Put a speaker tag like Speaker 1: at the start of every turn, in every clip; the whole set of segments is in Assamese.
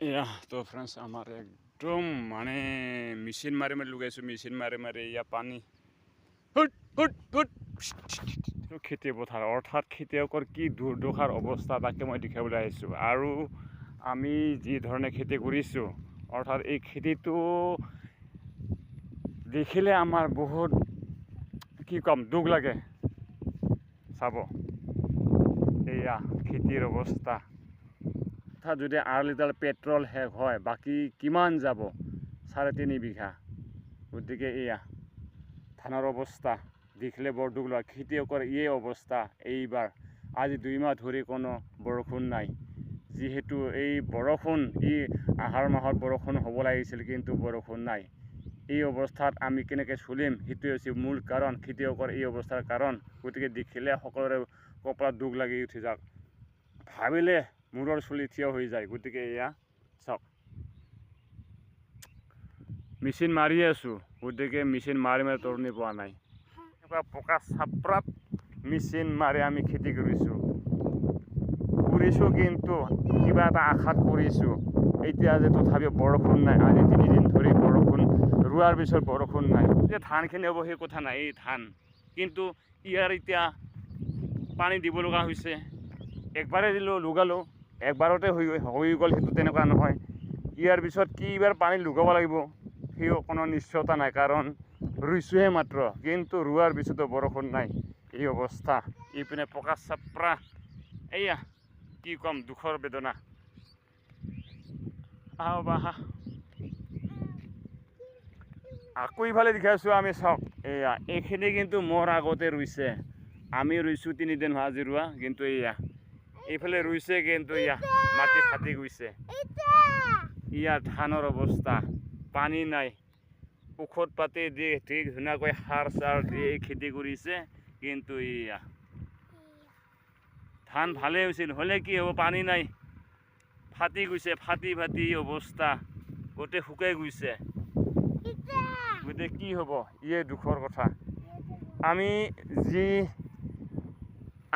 Speaker 1: এয়া তো ফ্ৰেণ্ডছ আমাৰ একদম মানে মেচিন মাৰি মাৰি লগাইছোঁ মেচিন মাৰি মাৰি এয়া পানী হুট হুট হুট খেতি পথাৰ অৰ্থাৎ খেতিয়কৰ কি দুৰ্দশাৰ অৱস্থা তাকে মই দেখাবলৈ আহিছোঁ আৰু আমি যি ধৰণে খেতি কৰিছোঁ অৰ্থাৎ এই খেতিটো দেখিলে আমাৰ বহুত কি ক'ম দুখ লাগে চাব এয়া খেতিৰ অৱস্থা যদি 8 লিটাৰ পেট্ৰল শেষ হয় বাকী কিমান যাব 3.5 বিঘা গতিকে এয়া ধানৰ অৱস্থা দেখিলে বৰ দুখ লাগে খেতিয়কৰ এই অৱস্থা এইবাৰ আজি 2 মাহ ধৰি কোনো বৰষুণ নাই যিহেতু এই বৰষুণ আহাৰ মাহত বৰষুণ হ'ব লাগিছিল কিন্তু বৰষুণ নাই এই অৱস্থাত আমি কেনেকৈ চলিম সেইটোৱে হৈছে মূল কাৰণ খেতিয়কৰ এই অৱস্থাৰ কাৰণ গতিকে দেখিলে সকলোৰে কপালত দুখ লাগি উঠি যাওক ভাবিলে মূৰৰ চুলি থিয় হৈ যায় গতিকে এয়া চাওক মেচিন মাৰি আছোঁ গতিকে মেচিন মাৰি মাৰি তৰণি পোৱা নাই এনেকুৱা পকা চাপৰাত মেচিন মাৰি আমি খেতি কৰিছোঁ কিন্তু কিবা এটা আশাত কৰিছোঁ এতিয়া যে তথাপিও বৰষুণ নাই আজি 3 দিন ধৰি বৰষুণ ৰোৱাৰ পিছত বৰষুণ নাই যে ধানখিনি হ'ব সেই কথা নাই এই ধান কিন্তু ইয়াৰ এতিয়া পানী দিব লগা হৈছে একবাৰে দিলোঁ লগালোঁ একবাৰতে হৈ গ'ল সেইটো তেনেকুৱা নহয় ইয়াৰ পিছত কি এইবাৰ পানী লগাব লাগিব সেইও কোনো নিশ্চয়তা নাই কাৰণ ৰুইছোঁহে মাত্ৰ কিন্তু ৰোৱাৰ পিছতো বৰষুণ নাই এই অৱস্থা ইপিনে পকা চাপৰা এয়া কি ক'ম দুখৰ বেদনা আহা আকৌ ইফালে দেখাইছোঁ আমি চাওক এয়া এইখিনি কিন্তু মোৰ আগতে ৰুইছে আমি ৰুইছোঁ 3 দিন আজি ৰোৱা কিন্তু এয়া এইফালে ৰুইছে কিন্তু এয়া মাটি ফাটি গৈছে ইয়াৰ ধানৰ অৱস্থা পানী নাই ঔষধ পাতি দি ঠিক ধুনীয়াকৈ সাৰ চাৰ দি খেতি কৰিছে কিন্তু এয়া ধান ভালেই হৈছিল হ'লে কি হ'ব পানী নাই ফাটি গৈছে ফাটি ফাটি অৱস্থা গোটেই শুকাই গৈছে গোটেই কি হ'ব ইয়ে দুখৰ কথা আমি যি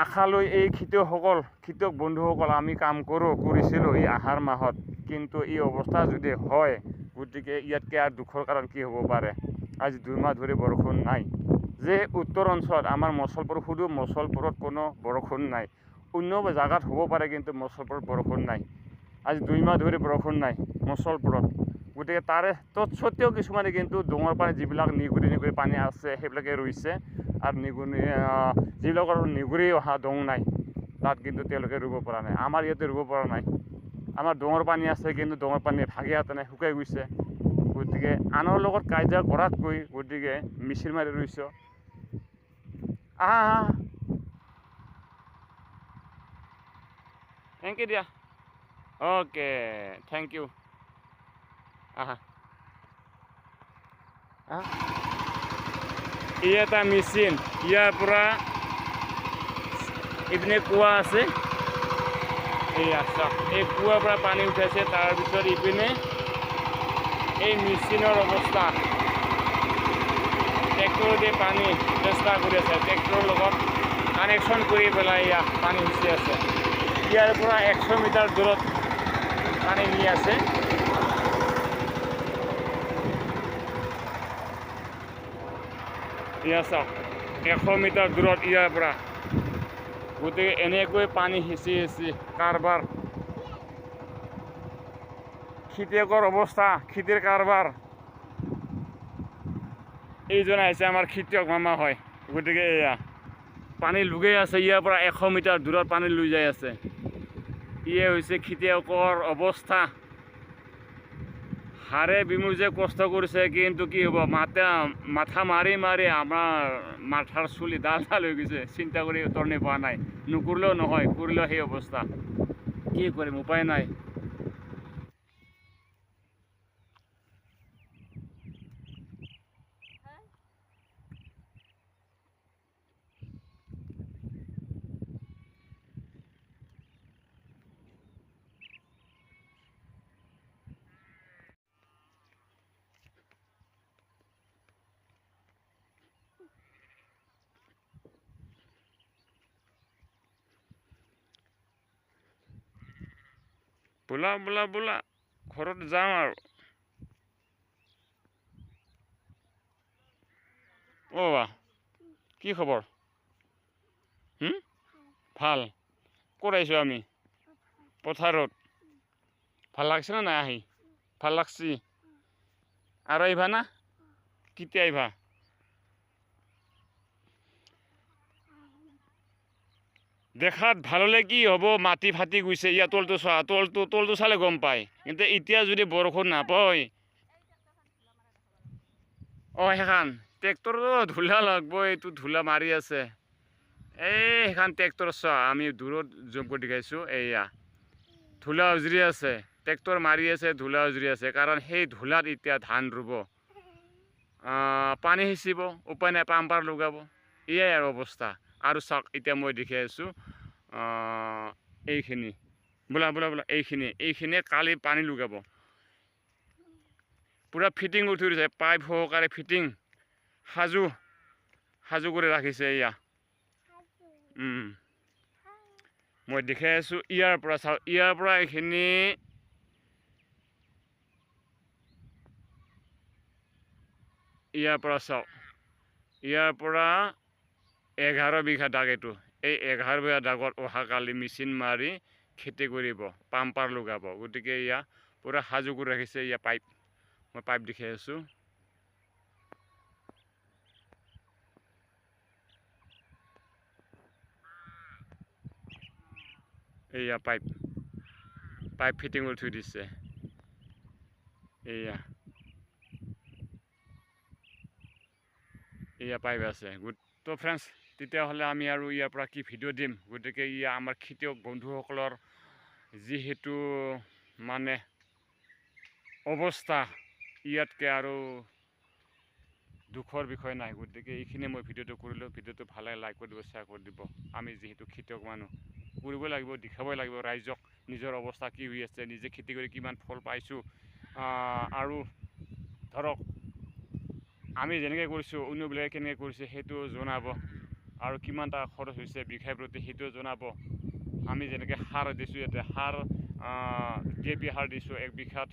Speaker 1: আশা লৈ এই খেতিয়ক বন্ধুসকল আমি কাম কৰিছিলোঁ এই আহাৰ মাহত কিন্তু এই অৱস্থা যদি হয় গতিকে ইয়াতকৈ আৰু দুখৰ কাৰণ কি হ'ব পাৰে আজি 2 মাহ ধৰি বৰষুণ নাই যে উত্তৰ অঞ্চলত আমাৰ মচলপুৰত কোনো বৰষুণ নাই অন্য জেগাত হ'ব পাৰে কিন্তু মচলপুৰত বৰষুণ নাই আজি 2 মাহ ধৰি বৰষুণ নাই মচলপুৰত গতিকে তাৰে তৎসত্ত্বেও কিছুমানে কিন্তু ডোঙৰ পানী যিবিলাক নিগুৰি পানী আছে সেইবিলাকে ৰুইছে আৰু যিবিলাকৰ নিগুৰি অহা ডোং নাই তাত কিন্তু তেওঁলোকে ৰুব পৰা নাই আমাৰ ইয়াতে ৰুব পৰা নাই আমাৰ ডোঙৰ পানী আছে কিন্তু ডোঙৰ পানী ভাগি হাতে নাই শুকাই গৈছে গতিকে আনৰ লগত কাজিয়া কৰাতকৈ গতিকে মেচিন মাৰি ৰুইছোঁ থেংক ইউ দিয়া অ'কে থেংক ইউ এই এটা মেচিন ইয়াৰ পৰা ইপিনে কুঁৱা আছে এই কুঁৱাৰ পৰা পানী উঠাইছে তাৰপিছত ইপিনে এই মেচিনৰ অৱস্থা ট্ৰেক্টৰ দি পানী চেষ্টা কৰি আছে ট্ৰেক্টৰৰ লগত কানেকশ্যন কৰি পেলাই ইয়াত পানী সিঁচি আছে ইয়াৰ পৰা 100 মিটাৰ দূৰত পানী নি আছে এয়া চাওক 100 মিটাৰ দূৰত ইয়াৰ পৰা গতিকে এনেকৈ পানী সিঁচি কাৰবাৰ খেতিয়কৰ অৱস্থা খেতিৰ কাৰবাৰ এইজন আহিছে আমাৰ খেতিয়ক মামা হয় গতিকে এয়া পানী লুগাই আছে ইয়াৰ পৰা 100 মিটাৰ দূৰত পানী লৈ যাই আছে ইয়ে হৈছে খেতিয়কৰ অৱস্থা হাড়ে বিমুৰ যে কষ্ট কৰিছে কিন্তু কি হ'ব মাথা মাৰি মাৰি আমাৰ মাথাৰ চুলি ডাল হৈ গৈছে চিন্তা কৰি তৰণি পোৱা নাই নকৰিলেও নহয় কৰিলেও সেই অৱস্থা কি কৰিম উপায় নাই বোলা ঘৰত যাওঁ আৰু বা কি খবৰ ভাল ক'ত আহিছোঁ আমি পথাৰত ভাল লাগছে না নাই আহি ভাল লাগছি আৰু আহিবা না কেতিয়া আহিবা দেখাত ভাল হ'লে কি হ'ব মাটি ফাটি গৈছে ইয়াত তলটো চোৱা তলটো চালে গম পায় কিন্তু এতিয়া যদি বৰষুণ নাপায় সেইখান ট্ৰেক্টৰো ধূলা লাগব এইটো ধূলা মাৰি আছে সেইখান ট্ৰেক্টৰ চোৱা আমি দূৰত জুম কৰি দেখাইছোঁ এয়া ধূলা উজৰি আছে ট্ৰেক্টৰ মাৰি আছে ধূলা উজৰি আছে কাৰণ সেই ধূলাত এতিয়া ধান ৰুব পানী সিঁচিব উপায় নাই পাম্পাৰ লগাব এয়াই আৰু অৱস্থা আৰু চাওক এতিয়া মই দেখি আছোঁ এইখিনি বোলা এইখিনি কালি পানী লগাব পুৰা ফিটিং উঠি দিছে পাইপ সহকাৰে ফিটিং সাজু কৰি ৰাখিছে এয়া মই দেখাই আছোঁ ইয়াৰ পৰা চাওক ইয়াৰ পৰা এইখিনি ইয়াৰ পৰা চাওক ইয়াৰ পৰা 11 বিঘা দাগ এইটো এই 11 বিঘা দাগত অহাকালি মেচিন মাৰি খেতি কৰিব পাম্পাৰ লগাব গতিকে ইয়া পুৰা সাজু কৰি ৰাখিছে ইয়া পাইপ মই পাইপ দেখাই আছোঁ এয়া পাইপ ফিটিং কৰি থৈ দিছে এয়া পাইপ আছে তো ফ্ৰেণ্ডছ তেতিয়াহ'লে আমি আৰু ইয়াৰ পৰা কি ভিডিঅ' দিম গতিকে ইয়া আমাৰ খেতিয়ক বন্ধুসকলৰ যিহেতু মানে অৱস্থা ইয়াতকৈ আৰু দুখৰ বিষয় নাই গতিকে এইখিনি মই ভিডিঅ'টো কৰিলোঁ ভিডিঅ'টো ভালে লাইক কৰি দিব শ্বেয়াৰ কৰি দিব আমি যিহেতু খেতিয়ক মানুহ কৰিব লাগিব দেখাবই লাগিব ৰাইজক নিজৰ অৱস্থা কি হৈ আছে নিজে খেতি কৰি কিমান ফল পাইছোঁ আৰু ধৰক আমি যেনেকৈ কৰিছোঁ অন্যবিলাকে কেনেকৈ কৰিছে সেইটো জনাব আৰু কিমান টকা খৰচ হৈছে বিঘাই প্ৰতি সেইটো জনাব আমি যেনেকৈ সাৰ দিছোঁ ইয়াতে সাৰ DAP সাৰ দিছোঁ 1 বিঘাত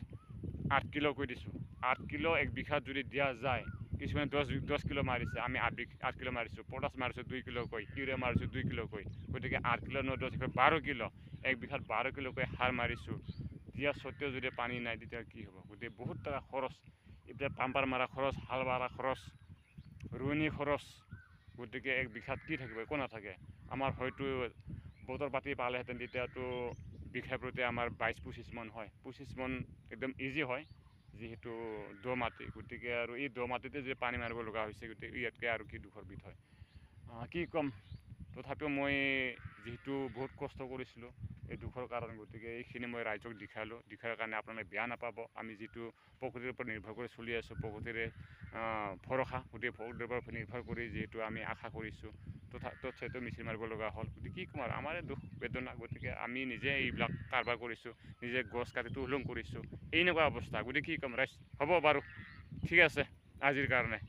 Speaker 1: 8 কিলোকৈ দিছোঁ 8 কিলো 1 বিঘাত যদি দিয়া যায় কিছুমানে 10 কিলো মাৰিছে আমি 8 কিলো মাৰিছোঁ পটাছ মাৰিছোঁ 2 কিলোকৈ ইউৰিয়া মাৰিছোঁ 2 কিলোকৈ গতিকে 8 কিলো 9 10 12 কিলো 1 বিঘাত 12 কিলোকৈ সাৰ মাৰিছোঁ দিয়া সত্ত্বেও যদি পানী নাই তেতিয়া কি হ'ব গতিকে বহুত টকা খৰচ এতিয়া পাম্পাৰ মাৰা খৰচ হাল মাৰা খৰচ ৰোৱনী খৰচ গতিকে 1 বিঘাত কি থাকিব একো নাথাকে আমাৰ হয়তো বতৰ পাতি পালেহেঁতেন তেতিয়াতো বিঘাই প্ৰতি আমাৰ 22-25 মন হয় 25 মন একদম ইজি হয় যিহেতু দ মাটি গতিকে আৰু এই দ মাটিতে যে পানী মাৰিব লগা হৈছে গতিকে ইয়াতকৈ আৰু কি দুখৰ বিষয় কি ক'ম তথাপিও মই যিহেতু বহুত কষ্ট কৰিছিলোঁ এই দুখৰ কাৰণ গতিকে এইখিনি মই ৰাইজক দেখাৰ কাৰণে আপোনালোকে বেয়া নাপাব আমি যিটো প্ৰকৃতিৰ ওপৰত নিৰ্ভৰ কৰি চলি আছোঁ প্ৰকৃতিৰে ভৰসা গোটেই প্ৰকৃতিৰ ওপৰত নিৰ্ভৰ কৰি যিহেতু আমি আশা কৰিছোঁ তথাপিতো মেচিন মাৰিব লগা হ'ল গতিকে কি ক'ম আৰু আমাৰে দুখ বেদনা গতিকে আমি নিজে এইবিলাক কাৰবাৰ কৰিছোঁ নিজে গছ কাটি তুলুং কৰিছোঁ এনেকুৱা অৱস্থা গতিকে কি ক'ম ৰাইজ হ'ব বাৰু ঠিক আছে আজিৰ কাৰণে